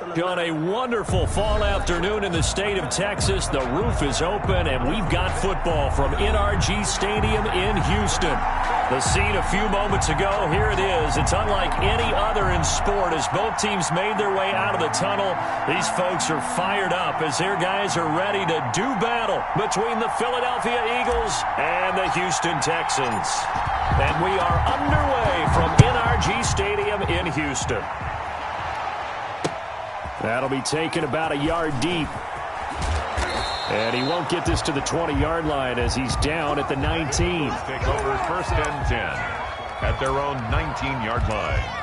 On a wonderful fall afternoon in the state of Texas, the roof is open, and we've got football from NRG Stadium in Houston. The scene a few moments ago, here it is. It's unlike any other in sport as both teams made their way out of the tunnel. These folks are fired up as their guys are ready to do battle between the Philadelphia Eagles and the Houston Texans. And we are underway from NRG Stadium in Houston. That'll be taken about a yard deep. And he won't get this to the 20-yard line as he's down at the 19. Take over 1st and 10 at their own 19-yard line.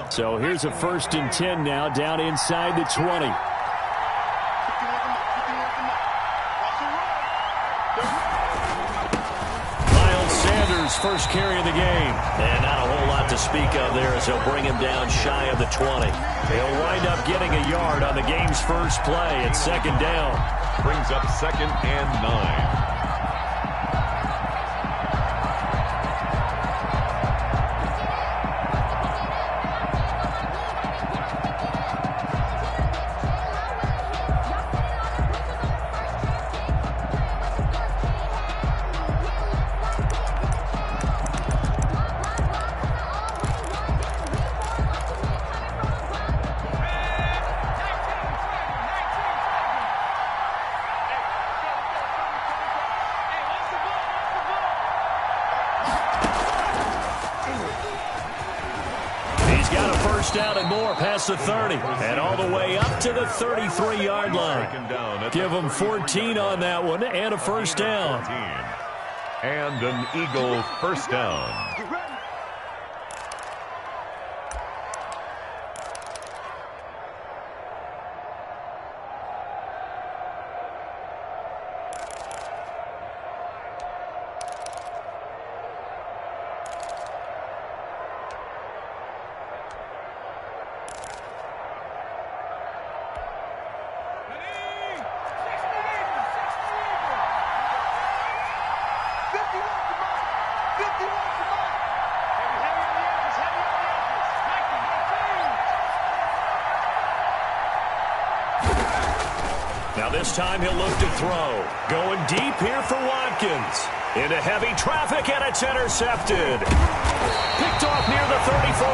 So here's a 1st and 10 now, down inside the 20. Miles Sanders, first carry of the game. And not a whole lot to speak of there as he'll bring him down shy of the 20. He'll wind up getting a yard on the game's first play at 2nd down. Brings up 2nd and 9. Down and more past the 30 and all the way up to the 33-yard line. Give them 14 on that one and a 1st down. And an Eagle 1st down. Now this time he'll look to throw. Going deep here for Watkins. Into heavy traffic, and it's intercepted. Picked off near the 34.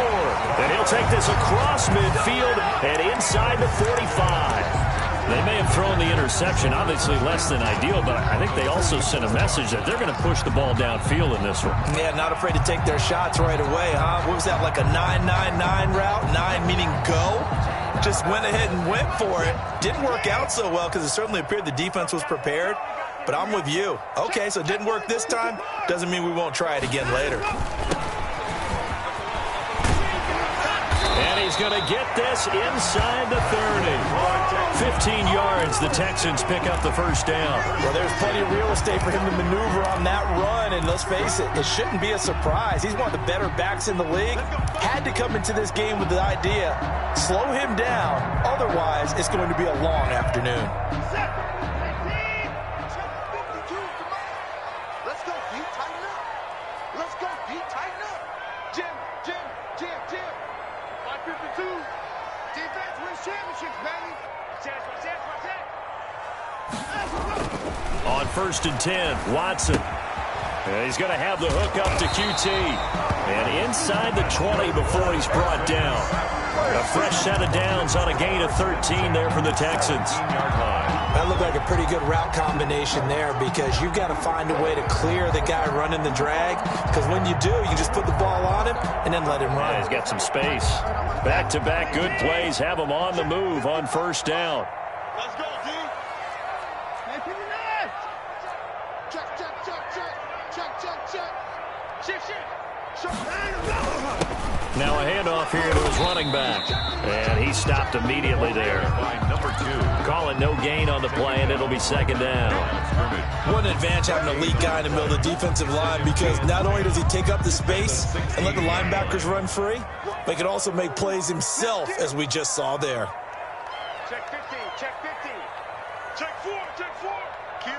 And he'll take this across midfield and inside the 45. They may have thrown the interception, obviously less than ideal, but I think they also sent a message that they're going to push the ball downfield in this one. Yeah, not afraid to take their shots right away, huh? What was that, like a 9-9-9 route? 9 meaning go? Just went ahead and went for it. Didn't work out so well because it certainly appeared the defense was prepared. But I'm with you. Okay, so it didn't work this time. Doesn't mean we won't try it again later. And he's going to get this inside the 30. 15 yards, the Texans pick up the 1st down. Well, there's plenty of real estate for him to maneuver on that run, and let's face it, it shouldn't be a surprise. He's one of the better backs in the league. Had to come into this game with the idea, slow him down, otherwise it's going to be a long afternoon. On 1st and 10, Watson. And he's going to have the hook up to QT. And inside the 20 before he's brought down. A fresh set of downs on a gain of 13 there for the Texans. That looked like a pretty good route combination there because you've got to find a way to clear the guy running the drag. Because when you do, you just put the ball on him and then let him run. Yeah, he's got some space. Back-to-back good plays have him on the move on 1st down. Let's go, D. Hey, pick it up. Check. Now a handoff here to his running back. And he stopped immediately there. By number 2. Calling no gain on the play, and it'll be 2nd down. What an advantage having an elite guy in the middle of the defensive line because not only does he take up the space and let the linebackers run free, but he can also make plays himself, as we just saw there. Check 15, check 15. Check 4. Kill.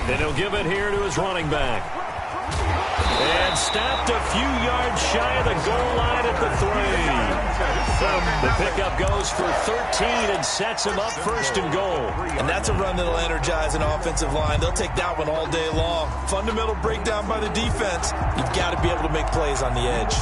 Then he'll give it here to his running back. And stopped a few yards shy of the goal line at the 3. The pickup goes for 13 and sets him up 1st and goal. And that's a run that'll energize an offensive line. They'll take that one all day long. Fundamental breakdown by the defense. You've got to be able to make plays on the edge.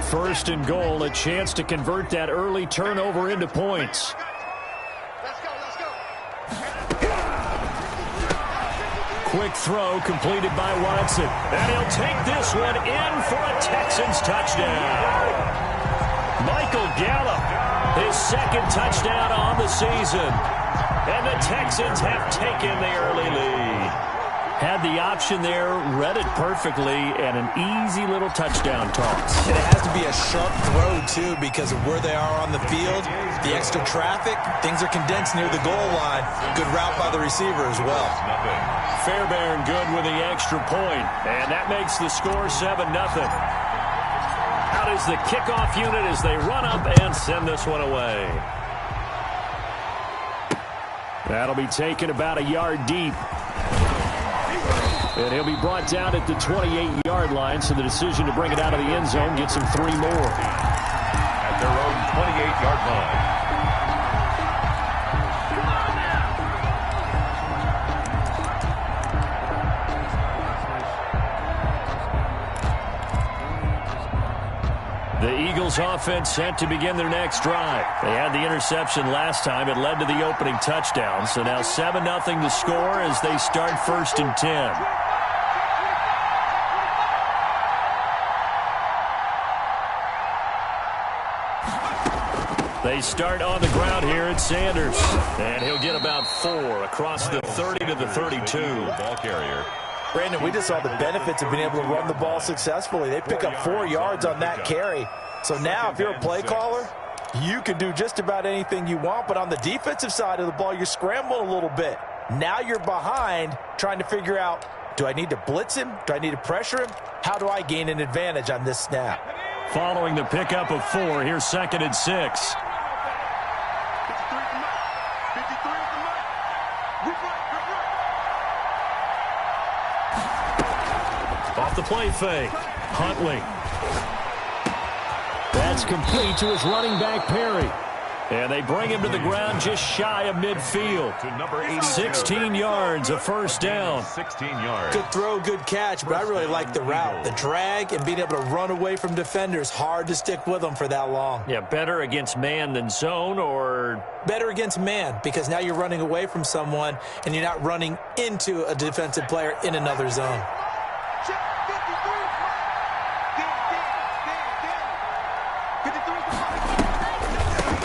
1st and goal, a chance to convert that early turnover into points. Let's go. Quick throw completed by Watson. And he'll take this one in for a Texans touchdown. Michael Gallup, his 2nd touchdown on the season. And the Texans have taken the early lead. Had the option there, read it perfectly, and an easy little touchdown toss. And it has to be a sharp throw, too, because of where they are on the field, the extra traffic, things are condensed near the goal line. Good route by the receiver as well. Fairbairn good with the extra point, and that makes the score 7-0. Out is the kickoff unit as they run up and send this one away. That'll be taken about a yard deep. And he'll be brought down at the 28-yard line, so the decision to bring it out of the end zone gets him 3 more. At their own 28-yard line. The Eagles offense set to begin their next drive. They had the interception last time. It led to the opening touchdown. So now 7-0 to score as they start 1st and 10. They start on the ground here at Sanders. And he'll get about 4 across the 30 to the 32. Ball carrier. Brandon, we just saw the benefits of being able to run the ball successfully. They pick up 4 yards on that carry. So now if you're a play caller, you can do just about anything you want. But on the defensive side of the ball, you're scrambling a little bit. Now you're behind trying to figure out, do I need to blitz him? Do I need to pressure him? How do I gain an advantage on this snap? Following the pickup of 4, here's 2nd and 6. Off the play fake. Huntley. That's complete to his running back, Perry. And they bring him to the ground just shy of midfield. To number 82. 16 yards, a 1st down. 16 yards. Good throw, good catch, but I really like the route. The drag and being able to run away from defenders. Hard to stick with them for that long. Yeah, better against man than zone, or better against man, because now you're running away from someone and you're not running into a defensive player in another zone.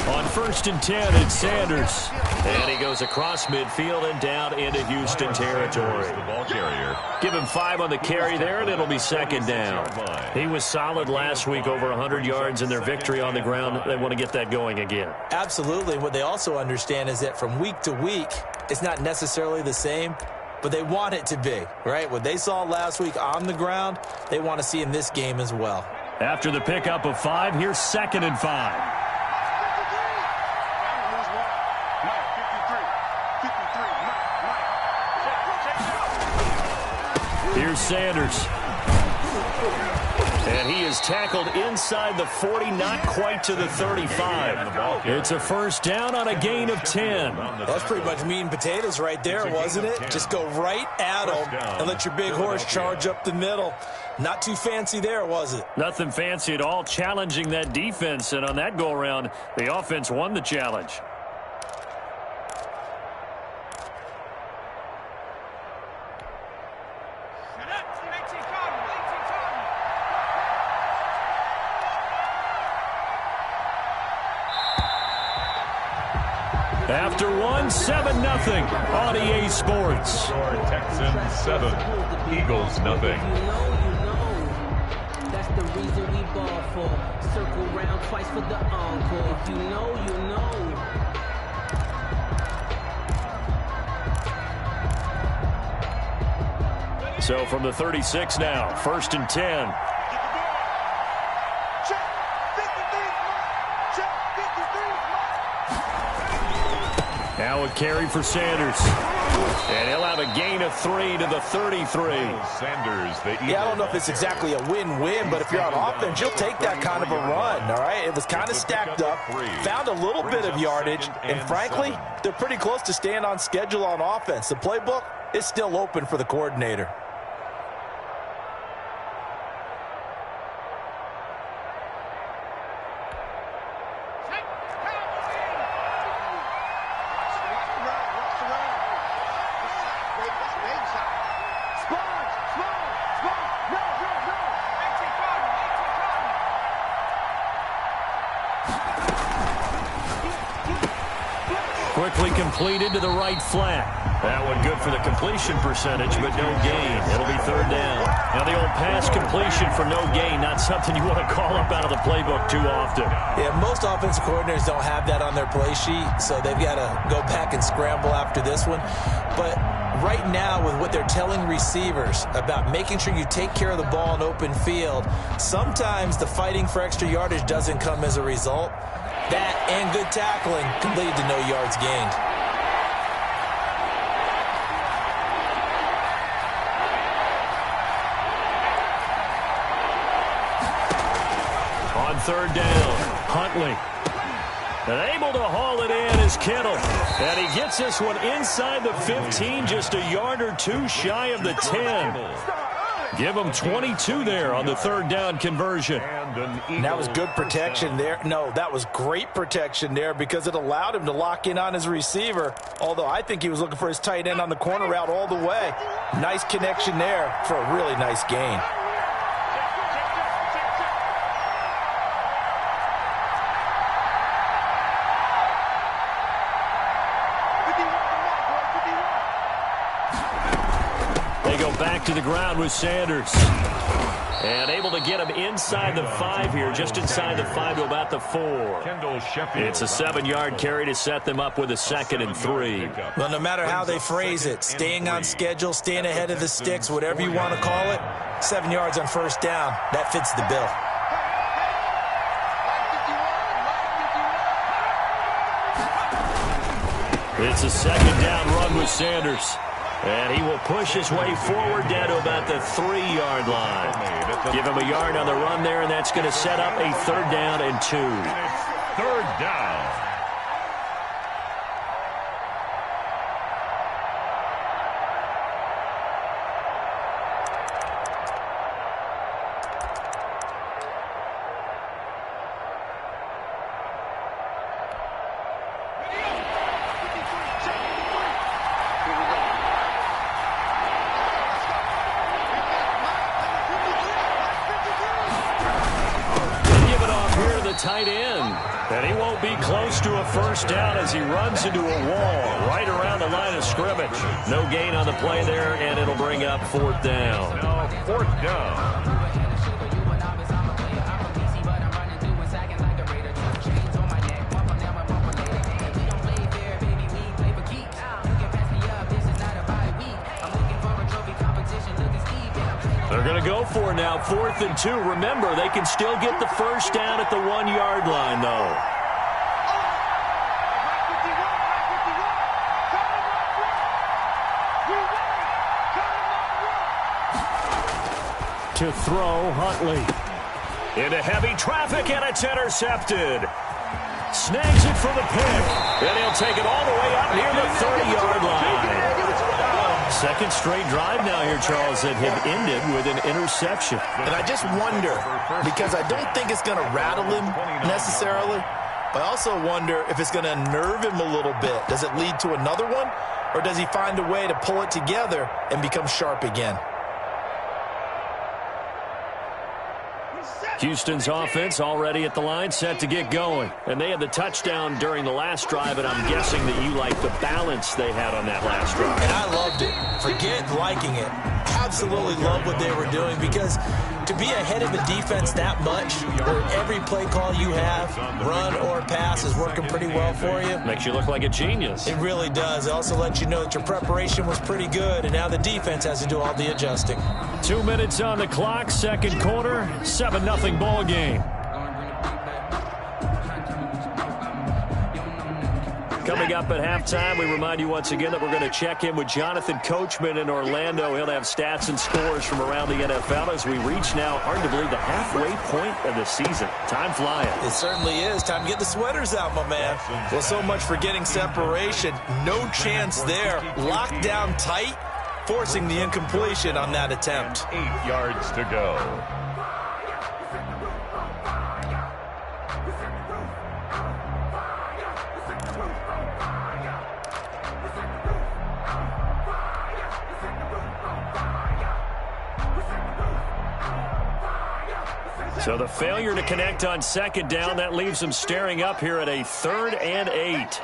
On 1st and 10, it's Sanders. And he goes across midfield and down into Houston territory. The ball carrier. Give him 5 on the carry there, and it'll be 2nd down. He was solid last week, over 100 yards in their victory on the ground. They want to get that going again. Absolutely. What they also understand is that from week to week, it's not necessarily the same, but they want it to be, right? What they saw last week on the ground, they want to see in this game as well. After the pickup of 5, here's 2nd and 5. Here's Sanders. And he is tackled inside the 40, not quite to the 35. It's a 1st down on a gain of 10. That's pretty much meat and potatoes right there, wasn't it? Just go right at him and let your big horse charge up the middle. Not too fancy there, was it? Nothing fancy at all, challenging that defense. And on that go-around, the offense won the challenge. After 1, 7-0 on EA Sports. Texans 7, Eagles nothing. That's the reason we ball for. Circle round twice for the encore. If you know, you know. So from the 36 now, 1st and 10. Now a carry for Sanders. And he'll have a gain of 3 to the 33. Sanders, the Eagles. Yeah, I don't know if it's exactly a win-win, but if you're on offense, you'll take that kind of a run, all right? It was kind of stacked up, found a little bit of yardage, and frankly, they're pretty close to staying on schedule on offense. The playbook is still open for the coordinator. Quickly completed to the right flat. That one good for the completion percentage, but no gain. It'll be third down. Now the old pass completion for no gain, not something you want to call up out of the playbook too often. Yeah, most offensive coordinators don't have that on their play sheet, so they've got to go back and scramble after this one. But right now, with what they're telling receivers about making sure you take care of the ball in open field, sometimes the fighting for extra yardage doesn't come as a result. That and good tackling can lead to no yards gained. On third down, Huntley. And able to haul it in is Kittle. And he gets this one inside the 15, just a yard or two shy of the 10. Give him 22 there on the third down conversion. And that was good protection there. No, that was great protection there because it allowed him to lock in on his receiver, although I think he was looking for his tight end on the corner route all the way. Nice connection there for a really nice gain. Back to the ground with Sanders. And able to get him inside the 5 here, just inside the 5 to about the 4. It's a 7-yard carry to set them up with a 2nd and 3. Well, no matter how they phrase it, staying on schedule, staying ahead of the sticks, whatever you want to call it, 7 yards on first down, that fits the bill. It's a 2nd down run with Sanders. And he will push his way forward down to about the 3-yard line. Give him a yard on the run there, and that's going to set up a 3rd down and 2. Third down. Tight end. And he won't be close to a first down as he runs into a wall right around the line of scrimmage. No gain on the play there, and it'll bring up 4th down. Now 4th down. They're going to go for it now, 4th and 2. Remember, they can still get the first down at the 1-yard line, though. To throw, Huntley. Into heavy traffic, and it's intercepted. Snags it for the pick. And he'll take it all the way up near the 30-yard line. Second straight drive now here, Charles, that had ended with an interception. And I just wonder, because I don't think it's going to rattle him necessarily, but I also wonder if it's going to nerve him a little bit. Does it lead to another one, or does he find a way to pull it together and become sharp again? Houston's offense already at the line, set to get going. And they had the touchdown during the last drive, and I'm guessing that you like the balance they had on that last drive. And I loved it. Forget liking it. Absolutely love what they were doing, because to be ahead of a defense that much, where every play call you have, run or pass, is working pretty well for you. Makes you look like a genius. It really does. It also lets you know that your preparation was pretty good, and now the defense has to do all the adjusting. 2 minutes on the clock, second quarter, 7-0 ball game. Coming up at halftime, we remind you once again that we're going to check in with Jonathan Coachman in Orlando. He'll have stats and scores from around the NFL as we reach now, hard to believe, the halfway point of the season. Time flying. It certainly is. Time to get the sweaters out, my man. Well, so much for getting separation. No chance there. Locked down tight, forcing the incompletion on that attempt. 8 yards to go. So the failure to connect on second down, that leaves them staring up here at a 3rd and 8.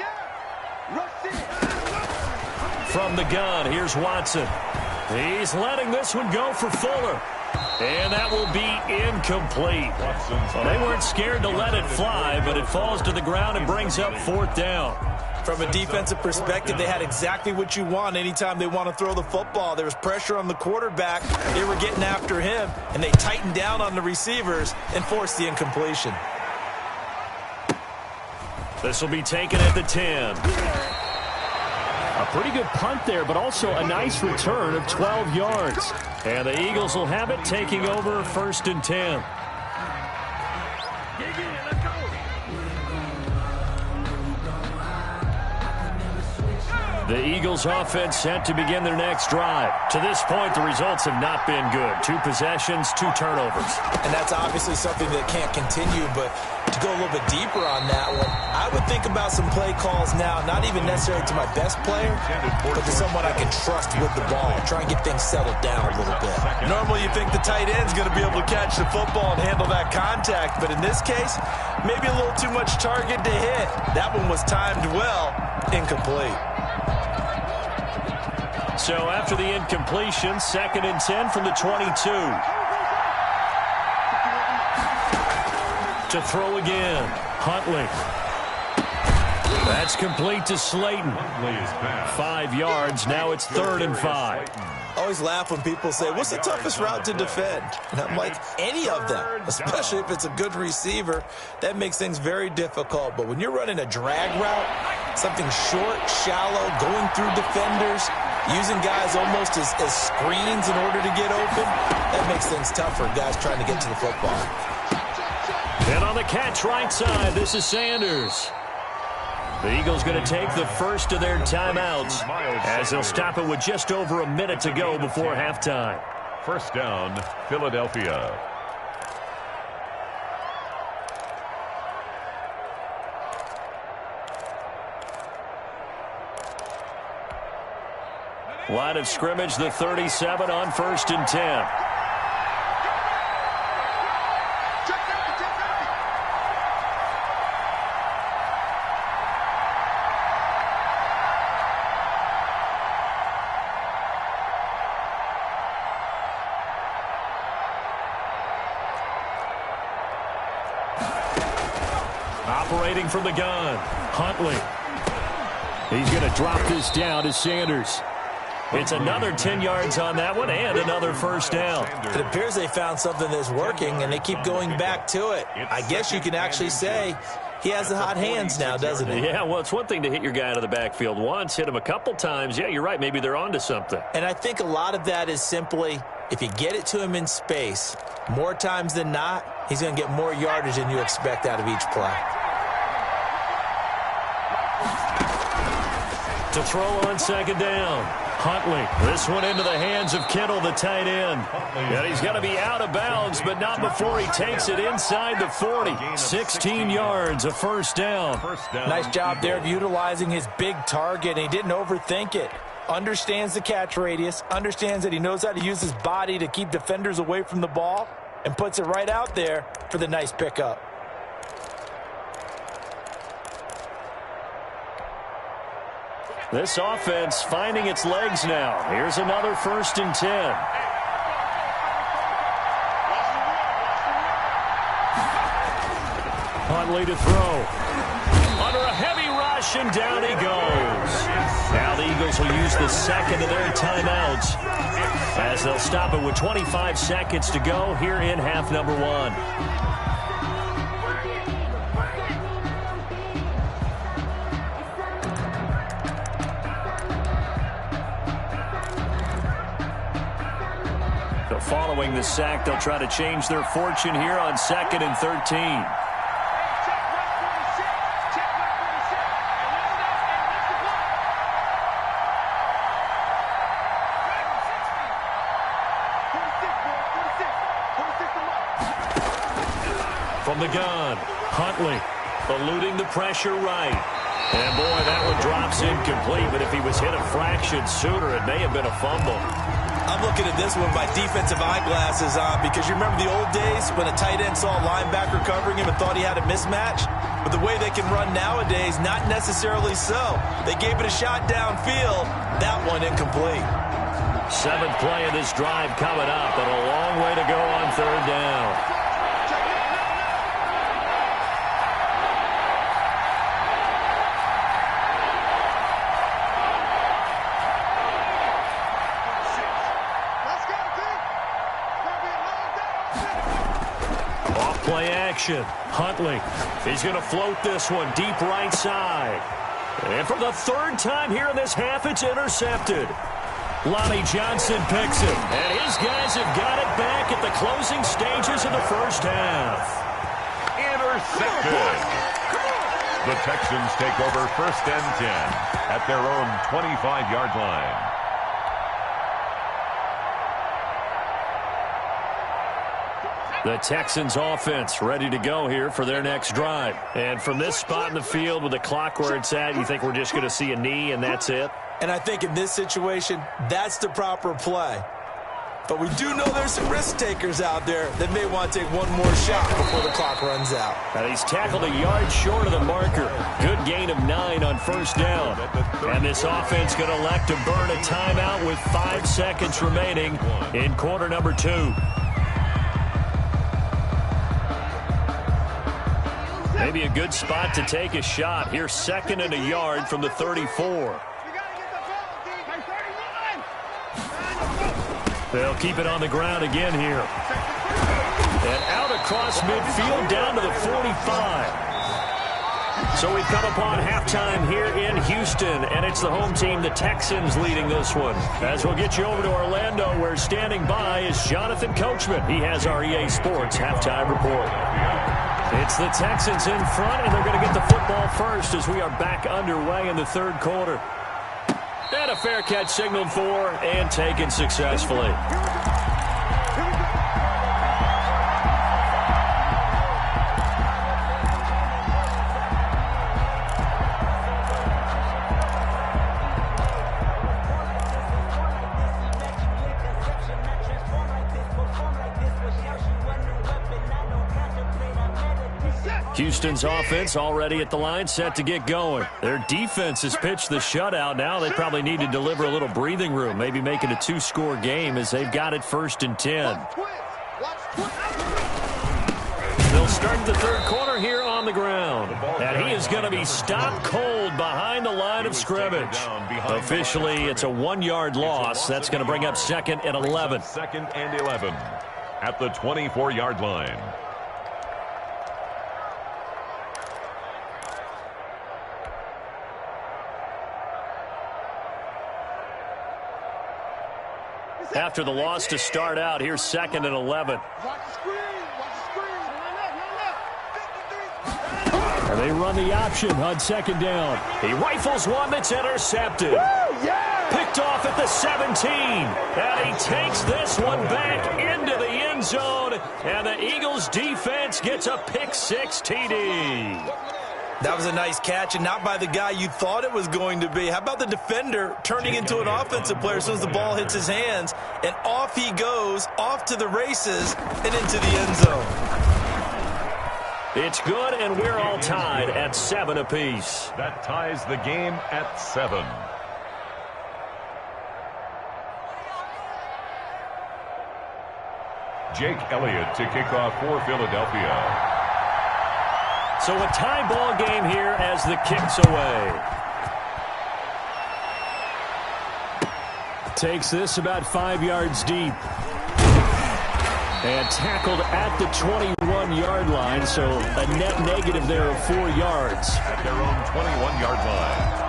From the gun, here's Watson. He's letting this one go for Fuller. And that will be incomplete. Well, they weren't scared to let it fly, but it falls to the ground and brings up 4th down. From a defensive perspective, they had exactly what you want anytime they want to throw the football. There was pressure on the quarterback. They were getting after him, and they tightened down on the receivers and forced the incompletion. This will be taken at the 10. A pretty good punt there, but also a nice return of 12 yards. And the Eagles will have it, taking over 1st and 10. The Eagles offense set to begin their next drive. To this point, the results have not been good. 2 possessions, 2 turnovers. And that's obviously something that can't continue, but to go a little bit deeper on that one, I would think about some play calls now, not even necessarily to my best player, but to someone I can trust with the ball. Try and get things settled down a little bit. Normally you think the tight end's going to be able to catch the football and handle that contact, but in this case, maybe a little too much target to hit. That one was timed well, incomplete. So after the incompletion, 2nd and 10 from the 22. To throw again, Huntley. That's complete to Slayton. 5 yards, now it's 3rd and 5. I always laugh when people say, what's the toughest route to defend? And I'm like, any of them, especially if it's a good receiver. That makes things very difficult. But when you're running a drag route, something short, shallow, going through defenders, using guys almost as screens in order to get open, that makes things tough for guys trying to get to the football. And on the catch right side, this is Sanders. The Eagles going to take the first of their timeouts as they'll stop it with just over a minute to go before halftime. 1st down, Philadelphia. Line of scrimmage, the 37 on 1st and 10. Operating from the gun, Huntley. He's going to drop this down to Sanders. It's another 10 yards on that one and another 1st down. It appears they found something that's working, and they keep going back to it. I guess you can actually say he has the hot hands now, doesn't he? Yeah, well, it's one thing to hit your guy out of the backfield once, hit him a couple times. Yeah, you're right. Maybe they're on to something. And I think a lot of that is simply if you get it to him in space, more times than not, he's going to get more yardage than you expect out of each play. To throw on 2nd down, Huntley. This one into the hands of Kittle, the tight end. And he's going to be out of bounds, but not before he takes it inside the 40. 16 yards, a 1st down. Nice job there of utilizing his big target. He didn't overthink it. Understands the catch radius, understands that he knows how to use his body to keep defenders away from the ball, and puts it right out there for the nice pickup. This offense finding its legs now. Here's another 1st and 10. Huntley to throw. Under a heavy rush, and down he goes. Now the Eagles will use the 2nd of their timeouts as they'll stop it with 25 seconds to go here in half number 1. Following the sack, they'll try to change their fortune here on 2nd and 13. From the gun, Huntley eluding the pressure right. And boy, that one drops incomplete, but if he was hit a fraction sooner, it may have been a fumble. I'm I'm looking at this one by defensive eyeglasses on because you remember the old days when a tight end saw a linebacker covering him and thought he had a mismatch? But the way they can run nowadays, not necessarily so. They gave it a shot downfield. That one incomplete. 7th play of this drive coming up, and a long way to go on 3rd down. Play action. Huntley. He's going to float this one deep right side. And for the 3rd time here in this half, it's intercepted. Lonnie Johnson picks it. And his guys have got it back at the closing stages of the 1st half. Intercepted. The Texans take over 1st and 10 at their own 25-yard line. The Texans offense ready to go here for their next drive. And from this spot in the field with the clock where it's at, you think we're just going to see a knee and that's it? And I think in this situation, that's the proper play. But we do know there's some risk takers out there that may want to take one more shot before the clock runs out. And he's tackled a yard short of the marker. Good gain of 9 on 1st down. And this offense going to elect to burn a timeout with 5 seconds remaining in quarter number 2. Maybe a good spot to take a shot. Here's 2nd and a yard from the 34. They'll keep it on the ground again here. And out across midfield down to the 45. So we've come upon halftime here in Houston, and it's the home team, the Texans, leading this one. As we'll get you over to Orlando, where standing by is Jonathan Coachman. He has our EA Sports halftime report. It's the Texans in front, and they're going to get the football first as we are back underway in the 3rd quarter. And a fair catch signaled for and taken successfully. Houston's offense already at the line, set to get going. Their defense has pitched the shutout. Now they probably need to deliver a little breathing room, maybe make it a 2-score game as they've got it 1st and 10. They'll start the 3rd quarter here on the ground. And he is going to be stopped cold behind the line of scrimmage. Officially, it's a 1-yard loss. That's going to bring up 2nd and 11. 2nd and 11 at the 24-yard line. After the loss to start out, here's 2nd and 11. And they run the option on 2nd down. He rifles one that's intercepted. Picked off at the 17. And he takes this one back into the end zone. And the Eagles defense gets a pick-6 TD. That was a nice catch, and not by the guy you thought it was going to be. How about the defender turning into an offensive player as soon as the ball hits his hands, and off he goes, off to the races, and into the end zone. It's good, and we're all tied at 7 apiece. That ties the game at 7. Jake Elliott to kick off for Philadelphia. So a tie ball game here as the kick's away. Takes this about 5 yards deep. And tackled at the 21-yard line, so a net negative there of 4 yards. At their own 21-yard line.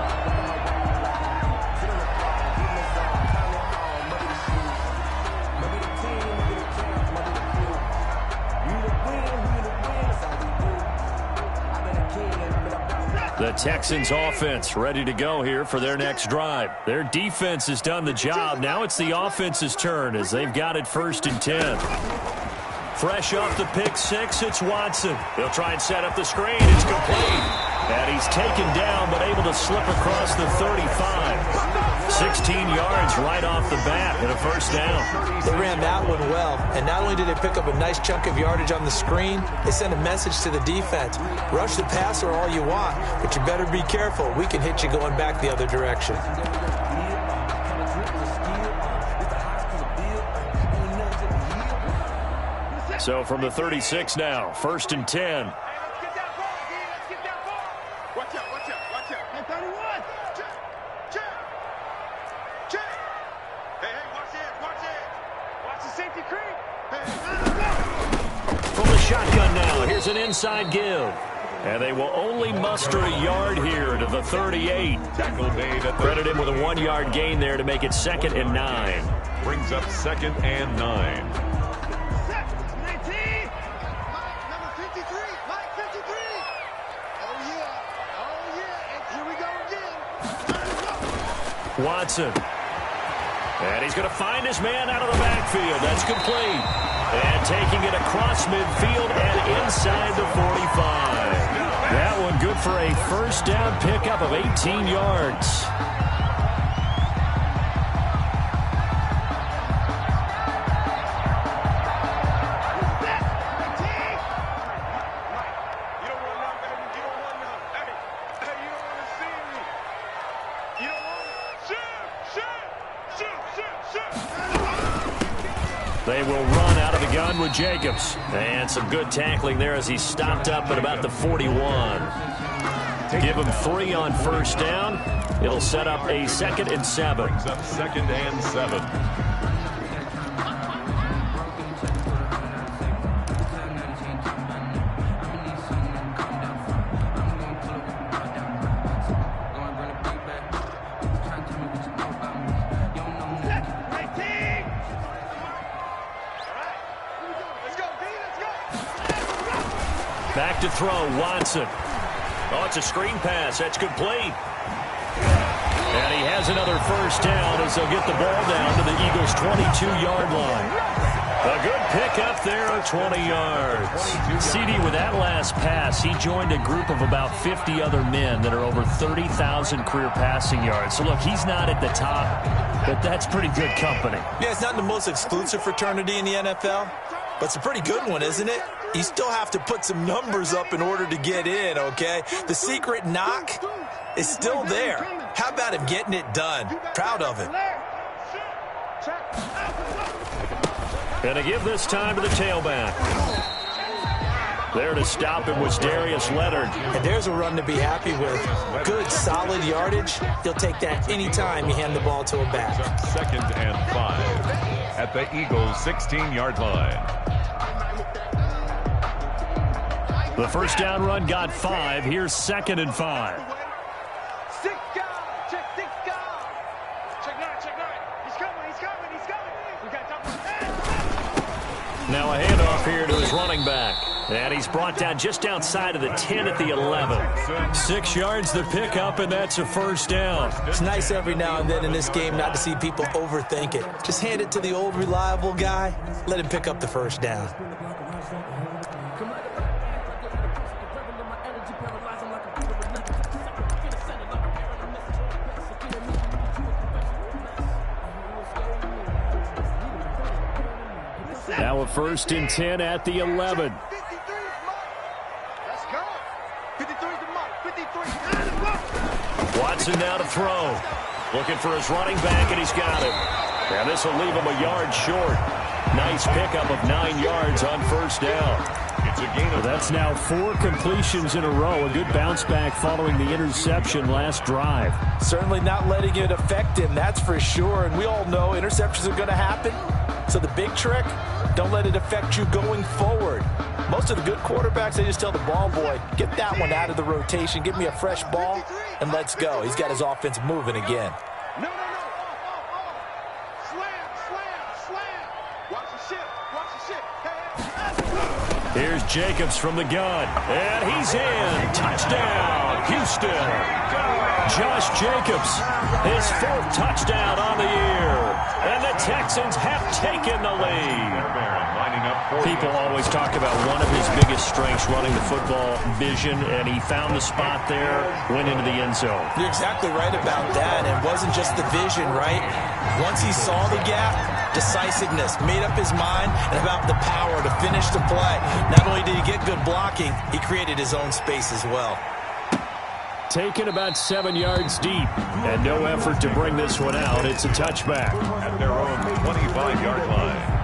The Texans offense ready to go here for their next drive. Their defense has done the job. Now it's the offense's turn as they've got it 1st and 10. Fresh off the pick-6, it's Watson. He'll try and set up the screen. It's complete. And he's taken down but able to slip across the 35. 16 yards right off the bat and a first down. They ran that one well, and not only did they pick up a nice chunk of yardage on the screen, they sent a message to the defense. Rush the passer all you want, but you better be careful. We can hit you going back the other direction. So from the 36 now, 1st and 10. Watch out, watch out, watch out. Hey, 31. Check. Hey, watch it. Watch the safety creep. From the shotgun now, here's an inside give. And they will only muster a yard here to the 38. Tackle made at the Credit him with a 1-yard gain there to make it 2nd and 9. brings up 2nd and 9. Watson. And he's going to find his man out of the backfield. That's complete. And taking it across midfield and inside the 45. That one good for a first down pickup of 18 yards. They will run out of the gun with Jacobs. And some good tackling there as he stopped up at about the 41. Give him 3 on first down. It'll set up a 2nd and 7. Brings up 2nd and 7. Back to throw, Watson. Oh, it's a screen pass. That's complete. And he has another first down as they'll get the ball down to the Eagles' 22-yard line. A good pickup there of 20 yards. CD, with that last pass, he joined a group of about 50 other men that are over 30,000 career passing yards. So, look, he's not at the top, but that's pretty good company. Yeah, it's not the most exclusive fraternity in the NFL, but it's a pretty good one, isn't it? You still have to put some numbers up in order to get in, okay? The secret knock is still there. How about him getting it done? Proud of him. Gonna give this time to the tailback. There to stop him was Darius Leonard. And there's a run to be happy with. Good, solid yardage. He'll take that anytime you hand the ball to a back. 2nd and 5 at the Eagles' 16-yard line. The first down run got 5. Here's 2nd and 5. 6 guys. Check 6 guys. Check 9. He's coming. We got time. Now a handoff here to his running back. And he's brought down just outside of the 10 at the 11. 6 yards the pickup, and that's a first down. It's nice every now and then in this game not to see people overthink it. Just hand it to the old reliable guy. Let him pick up the first down. Now a 1st and 10 at the 11. Let's go. 53's the mark. 53. Watson now to throw. Looking for his running back, and he's got it. And this will leave him a yard short. Nice pickup of 9 yards on first down. It's a gain of That's now 4 completions in a row. A good bounce back following the interception last drive. Certainly not letting it affect him, that's for sure. And we all know interceptions are going to happen. So the big trick, don't let it affect you going forward. Most of the good quarterbacks, they just tell the ball boy, get that one out of the rotation, give me a fresh ball, and let's go. He's got his offense moving again. No. Slam. Watch the ship. Hey. Here's Jacobs from the gun. And he's in. Touchdown, Houston. Josh Jacobs, his 4th touchdown on the year. And the Texans have taken the lead. People always talk about one of his biggest strengths, running the football, vision, and he found the spot there, went into the end zone. You're exactly right about that. It wasn't just the vision, right? Once he saw the gap, decisiveness, made up his mind, and about the power to finish the play. Not only did he get good blocking, he created his own space as well. Taken about 7 yards deep, and no effort to bring this one out. It's a touchback. At their own 25-yard line.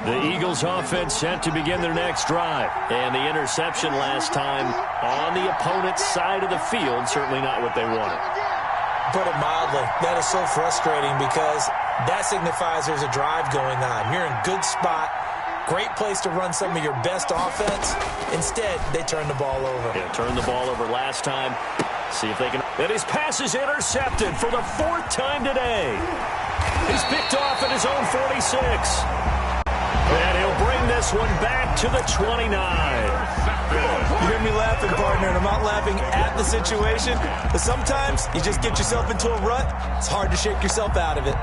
The Eagles offense set to begin their next drive. And the interception last time on the opponent's side of the field, certainly not what they wanted. Put it mildly, that is so frustrating because that signifies there's a drive going on. You're in a good spot. Great place to run some of your best offense. Instead, they turn the ball over. Yeah, turned the ball over last time. See if they can. And his pass is intercepted for the 4th time today. He's picked off at his own 46. And he'll bring this one back to the 29. You hear me laughing, partner, and I'm not laughing at the situation. But sometimes you just get yourself into a rut. It's hard to shake yourself out of it.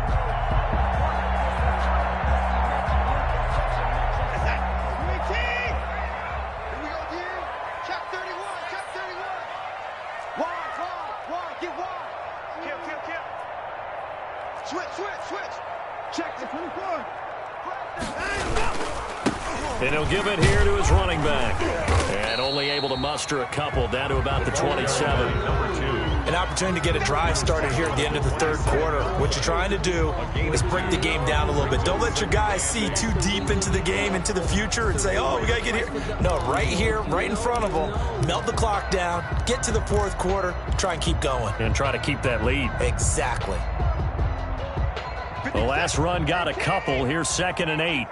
And he'll give it here to his running back. And only able to muster a couple, down to about the 27. An opportunity to get a drive started here at the end of the third quarter. What you're trying to do is break the game down a little bit. Don't let your guys see too deep into the game, into the future, and say, oh, we got to get here. No, right here, right in front of them, melt the clock down, get to the fourth quarter, try and keep going. And try to keep that lead. Exactly. The last run got a couple. Here's 2nd and 8.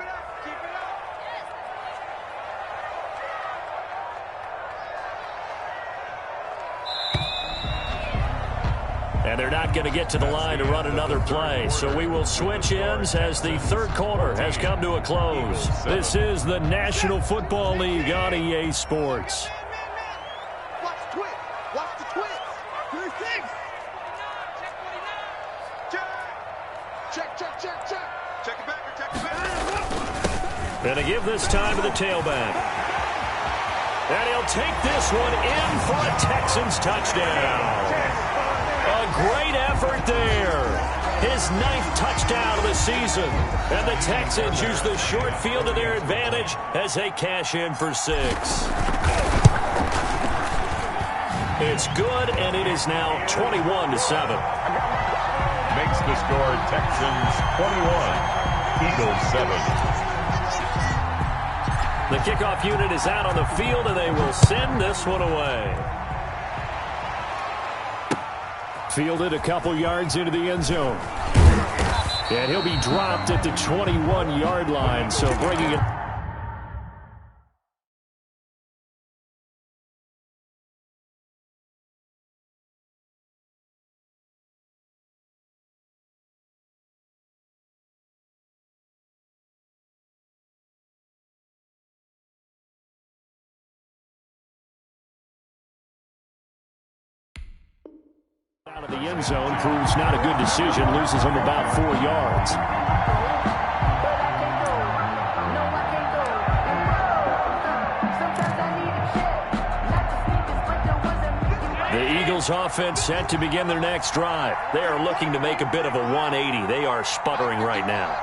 And they're not going to get to the line to run another play. So we will switch ends as the third quarter has come to a close. This is the National Football League on EA Sports. Watch the twist. Watch the twist. 36. Check. Check it back. Check it back. And to give this time to the tailback. And he'll take this one in for a Texans touchdown. A great effort there. His 9th touchdown of the season. And the Texans use the short field to their advantage as they cash in for 6. It's good, and it is now 21-7. Makes the score Texans 21, Eagles 7. The kickoff unit is out on the field, and they will send this one away. Fielded a couple yards into the end zone. And he'll be dropped at the 21-yard line, so bringing it. Out of the end zone proves not a good decision, loses him about 4 yards. The Eagles offense set to begin their next drive. They are looking to make a bit of a 180. They are sputtering right now.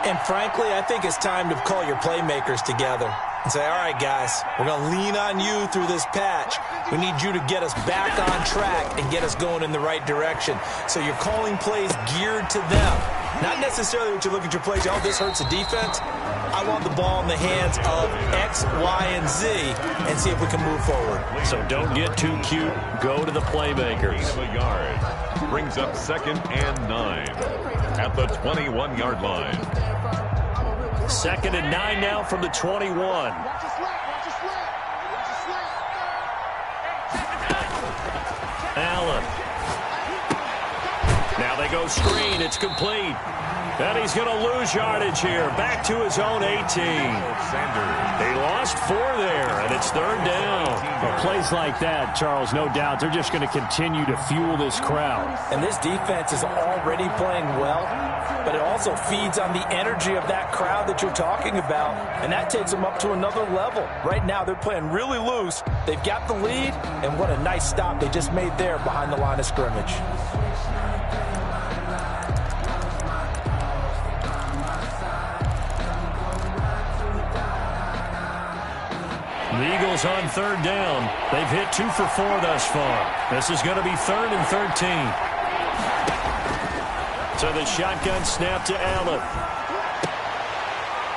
And frankly, I think it's time to call your playmakers together and say, all right, guys, we're going to lean on you through this patch. We need you to get us back on track and get us going in the right direction. So you're calling plays geared to them. Not necessarily what you look at your plays, oh, this hurts the defense. I want the ball in the hands of X, Y, and Z and see if we can move forward. So don't get too cute. Go to the playmakers. A yard. Brings up 2nd and 9 at the 21-yard line. 2nd and 9 now from the 21. Watch your slap. Allen. Now they go screen. It's complete. And he's going to lose yardage here. Back to his own 18. They lost 4 there, and it's 3rd down. Well, plays like that, Charles, no doubt, they're just going to continue to fuel this crowd. And this defense is already playing well, but it also feeds on the energy of that crowd that you're talking about, and that takes them up to another level. Right now, they're playing really loose. They've got the lead, and what a nice stop they just made there behind the line of scrimmage. The Eagles on 3rd down. They've hit 2 for 4 thus far. This is going to be 3rd and 13. So the shotgun snap to Allen.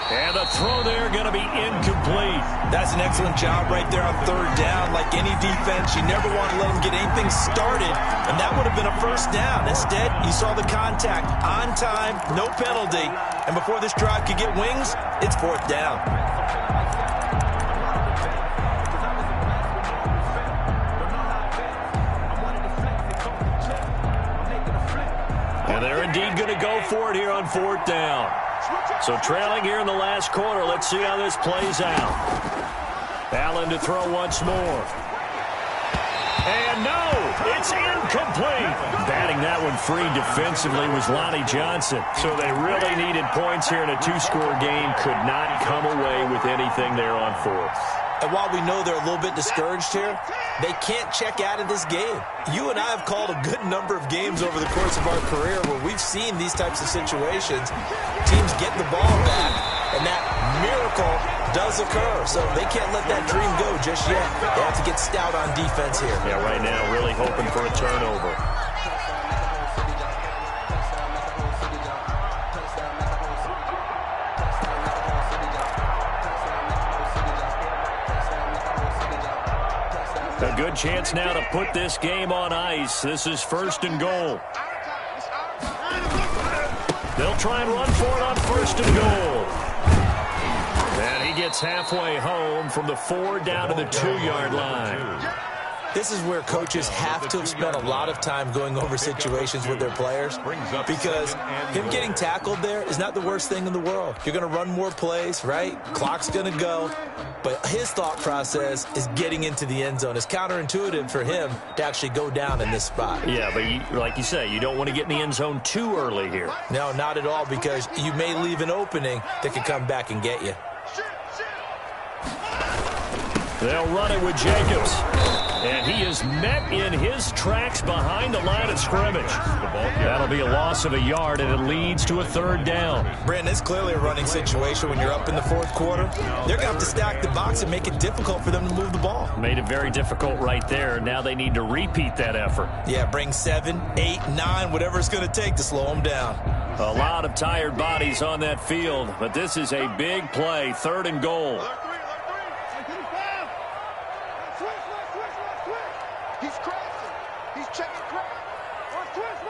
And the throw there going to be incomplete. That's an excellent job right there on 3rd down. Like any defense, you never want to let them get anything started, and that would have been a 1st down. Instead, you saw the contact on time, no penalty, and before this drive could get wings, it's 4th down. And they're indeed going to go for it here on 4th down. So trailing here in the last quarter. Let's see how this plays out. Allen to throw once more. And no, it's incomplete. Batting that one free defensively was Lonnie Johnson. So they really needed points here in a 2-score game. Could not come away with anything there on 4th. And while we know they're a little bit discouraged here, they can't check out of this game. You and I have called a good number of games over the course of our career where we've seen these types of situations. Teams get the ball back, and that miracle does occur. So they can't let that dream go just yet. They have to get stout on defense here. Yeah, right now really hoping for a turnover. A good chance now to put this game on ice. This is 1st and goal. They'll try and run for it on 1st and goal. And he gets halfway home from the 4 down to the 2-yard line. This is where coaches have to have spent a lot of time going over situations with their players, because him getting tackled there is not the worst thing in the world. You're going to run more plays, right? Clock's going to go. But his thought process is getting into the end zone. It's counterintuitive for him to actually go down in this spot. Yeah, but like you say, you don't want to get in the end zone too early here. No, not at all, because you may leave an opening that could come back and get you. They'll run it with Jacobs. And he is met in his tracks behind the line of scrimmage. That'll be a loss of a yard, and it leads to a 3rd down. Brandon, it's clearly a running situation when you're up in the 4th quarter. They're going to have to stack the box and make it difficult for them to move the ball. Made it very difficult right there. Now they need to repeat that effort. Yeah, bring 7, 8, 9, whatever it's going to take to slow them down. A lot of tired bodies on that field, but this is a big play, 3rd and goal. He's crossing. He's checking cross. Watch twist.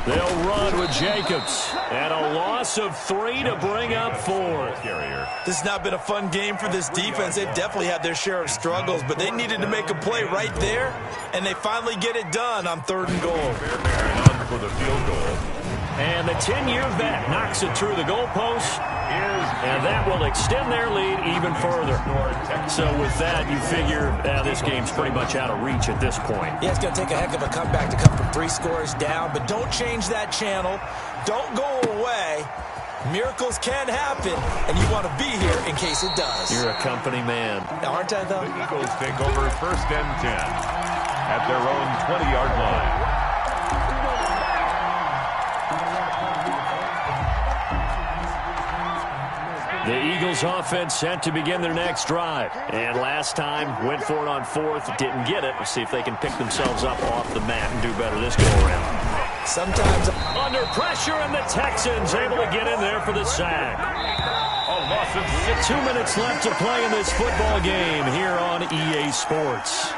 They'll run with Jacobs. And a loss of 3 to bring up 4. This has not been a fun game for this defense. They've definitely had their share of struggles, but they needed to make a play right there, and they finally get it done on 3rd and goal. For the field goal. And the 10-year vet knocks it through the goalpost. And that will extend their lead even further. So with that, you figure this game's pretty much out of reach at this point. Yeah, it's going to take a heck of a comeback to come from 3 scores down, but don't change that channel. Don't go away. Miracles can happen, and you want to be here in case it does. You're a company man. Aren't I, though? The Eagles take over 1st and 10 at their own 20-yard line. The Eagles offense set to begin their next drive. And last time, went for it on 4th, didn't get it. Let's see if they can pick themselves up off the mat and do better this go-around. Sometimes under pressure, and the Texans able to get in there for the sack. 2 minutes left to play in this football game here on EA Sports.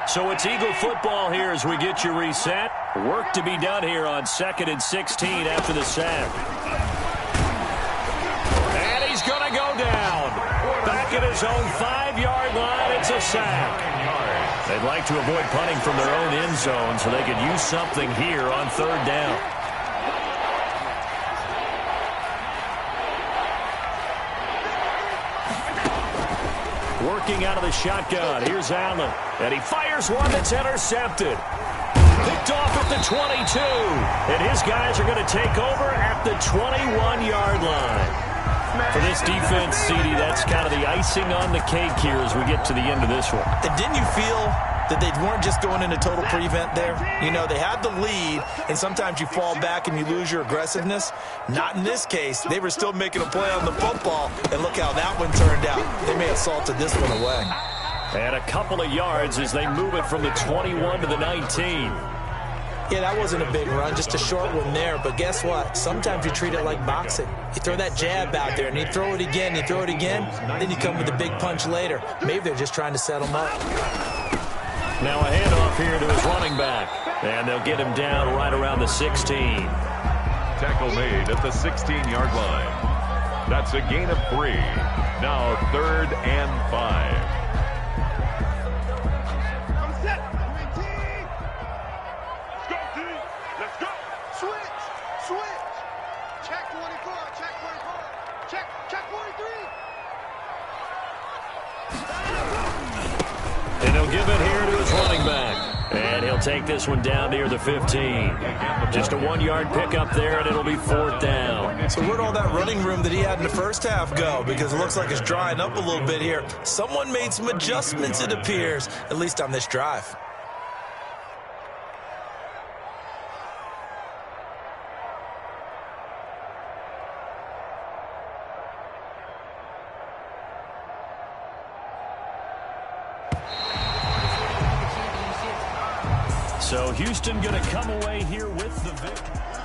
So it's Eagle football here as we get you reset. Work to be done here on 2nd and 16 after the sack. And he's going to go down. Back at his own 5-yard line, it's a sack. They'd like to avoid punting from their own end zone so they could use something here on 3rd down. Working out of the shotgun. Here's Allen. And he fires one that's intercepted. Picked off at the 22. And his guys are going to take over at the 21-yard line. For this defense, CD, that's kind of the icing on the cake here as we get to the end of this one. And didn't you feel that they weren't just going into total prevent there? You know, they had the lead, and sometimes you fall back and you lose your aggressiveness. Not in this case. They were still making a play on the football, and look how that one turned out. They may have salted this one away. And a couple of yards as they move it from the 21 to the 19. Yeah, that wasn't a big run, just a short one there. But guess what? Sometimes you treat it like boxing. You throw that jab out there, and you throw it again, then you come with a big punch later. Maybe they're just trying to set him up. Now a handoff here to his running back. And they'll get him down right around the 16. Tackle made at the 16-yard line. That's a gain of 3. Now 3rd and 5. And he'll give it here to his running back. And he'll take this one down near the 15. Just a 1-yard pickup there, and it'll be 4th down. So where'd all that running room that he had in the first half go? Because it looks like it's drying up a little bit here. Someone made some adjustments, it appears, at least on this drive. So Houston going to come away here with the victory.